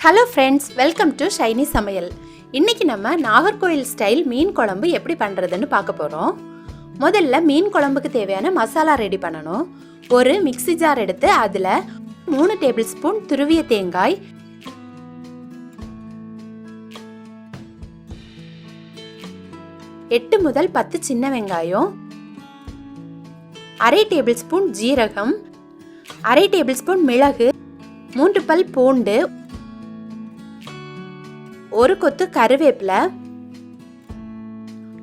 Hello friends, welcome to Shiny Samayal. இன்றைக்கி நம்ம Nagercoil style மீன் குழம்பு எப்படி பண்ணுறதுன்னு பார்க்க போகிறோம். முதல்ல மீன் குழம்புக்கு தேவையான மசாலா ரெடி பண்ணணும். ஒரு மிக்ஸி ஜார் எடுத்து அதில் 3 டேபிள் ஸ்பூன் துருவிய தேங்காய், 8 முதல் 10 சின்ன வெங்காயம், அரை டேபிள் ஸ்பூன் ஜீரகம், அரை டேபிள் ஸ்பூன் மிளகு, 3 பல் பூண்டு, ஒரு கொத்து கருவேப்பிலை,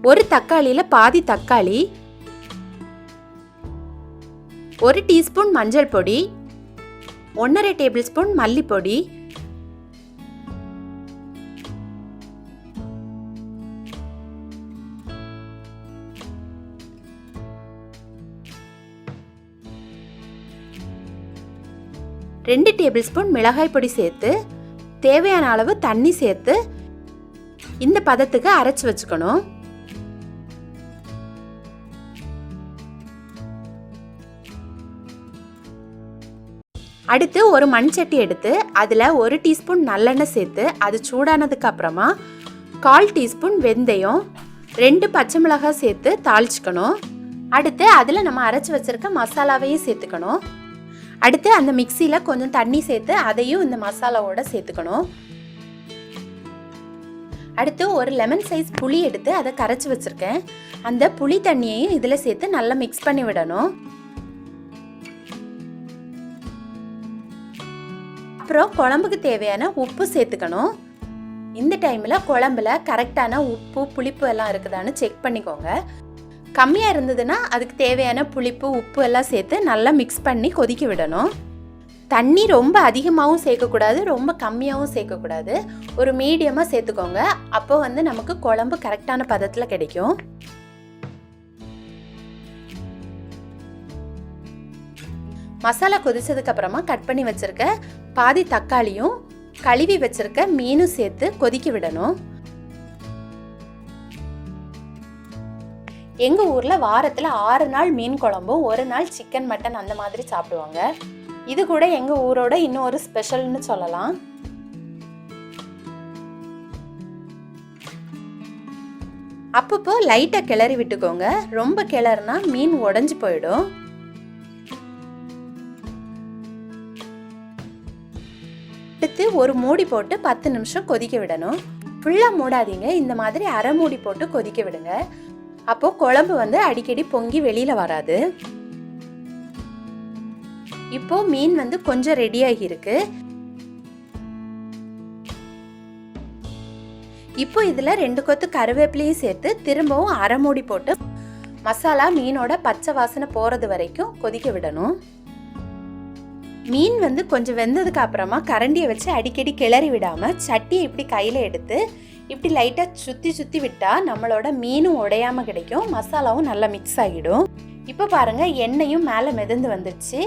ஒரு தக்காளியில பாதி தக்காளி, 1 டீஸ்பூன் மஞ்சள் பொடி, 1.5 டேபிள் ஸ்பூன் மல்லிப்பொடி, ரெண்டு டேபிள் ஸ்பூன் மிளகாய் பொடி சேர்த்து தேவையான அளவு தண்ணி சேர்த்து இந்த பதத்துக்கு அரைச்சு வச்சுக்கணும். அடுத்து ஒரு மண் சட்டி எடுத்து அதுல 1 டீஸ்பூன் நல்லெண்ணெய் சேர்த்து அது சூடானதுக்கு அப்புறமா 1/4 டீஸ்பூன் வெந்தயம், 2 பச்சை மிளகாய் சேர்த்து தாளிச்சுக்கணும். அடுத்து அதுல நம்ம அரைச்சு வச்சிருக்க மசாலாவையும் சேர்த்துக்கணும். அடுத்து அந்த மிக்சியில் கொஞ்சம் தண்ணி சேர்த்து அதையும் இந்த மசாலாவோட சேர்த்துக்கணும். அடுத்து ஒரு லெமன் சைஸ் புளி எடுத்து அதை கரைச்சி வச்சுருக்கேன். அந்த புளி தண்ணியையும் இதில் சேர்த்து நல்லா மிக்ஸ் பண்ணி விடணும். அப்புறம் குழம்புக்கு தேவையான உப்பு சேர்த்துக்கணும். இந்த டைமில் குழம்புல கரெக்டான உப்பு புளிப்பு எல்லாம் இருக்குதான்னு செக் பண்ணிக்கோங்க. கம்மியாக இருந்ததுன்னா அதுக்கு தேவையான புளிப்பு உப்பு எல்லாம் சேர்த்து நல்லா மிக்ஸ் பண்ணி கொதிக்க விடணும். தண்ணி ரொம்ப அதிகமாகவும் சேர்க்கக்கூடாது, ரொம்ப கம்மியாகவும் சேர்க்கக்கூடாது. ஒரு மீடியமாக சேர்த்துக்கோங்க. அப்போ நமக்கு குழம்பு கரெக்டான பதத்தில் கிடைக்கும். மசாலா கொதிச்சதுக்கு அப்புறமா கட் பண்ணி வச்சிருக்க பாதி தக்காளியும் கழுவி வச்சிருக்க மீனும் சேர்த்து கொதிக்க விடணும். எங்கள் ஊரில் வாரத்தில் 6 நாள் மீன் குழம்பும் 1 நாள் சிக்கன் மட்டன் அந்த மாதிரி சாப்பிடுவாங்க. இது கூட எங்கள் ஊரோட இன்னும் ஒரு ஸ்பெஷல்னு சொல்லலாம். அப்பப்போ லைட்டாக கிளறி விட்டுக்கோங்க. ரொம்ப கிளறுனா மீன் உடைஞ்சு போயிடும். அடுத்து ஒரு மூடி போட்டு 10 நிமிஷம் கொதிக்க விடணும். ஃபுல்லாக மூடாதீங்க, இந்த மாதிரி அரை மூடி போட்டு கொதிக்க விடுங்க. அப்போ குழம்பு அடிக்கடி பொங்கி வெளியில வராது. இப்போ மீன் கொஞ்சம் ரெடி ஆகி இருக்கு. இப்போ இதுல 2 கொத்து கருவேப்பிலையும் சேர்த்து திரும்பவும் அரை மூடி போட்டு மசாலா மீனோட பச்சை வாசனை போறது வரைக்கும் கொதிக்க விடணும். மீன் கொஞ்சம் வெந்ததுக்கு அப்புறமா கரண்டியை வச்சு அடிக்கடி கிளறி விடாம சட்டியை இப்படி கையில எடுத்து இப்படி லைட்டாக சுற்றி விட்டால் நம்மளோட மீனும் உடையாமல் கிடைக்கும், மசாலாவும் நல்லா மிக்ஸ் ஆகிடும். இப்போ பாருங்கள், எண்ணெயும் மேலே மிதந்து வந்துடுச்சு,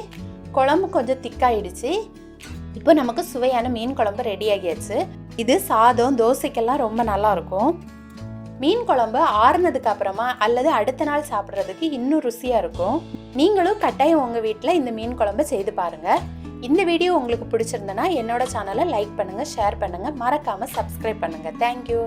குழம்பு கொஞ்சம் திக்காயிடுச்சு. இப்போ நமக்கு சுவையான மீன் குழம்பு ரெடி ஆகியாச்சு. இது சாதம் தோசைக்கெல்லாம் ரொம்ப நல்லாயிருக்கும். மீன் குழம்பு ஆறுனதுக்கு அப்புறமா அல்லது அடுத்த நாள் சாப்பிட்றதுக்கு இன்னும் ருசியாக இருக்கும். நீங்களும் கட்டாயம் உங்கள் வீட்டில் இந்த மீன் குழம்பு செய்து பாருங்கள். இந்த வீடியோ உங்களுக்கு பிடிச்சிருந்தனா என்னோட சேனலை லைக் பண்ணுங்கள், ஷேர் பண்ணுங்கள், மறக்காமல் சப்ஸ்கிரைப் பண்ணுங்கள். தேங்க்யூ.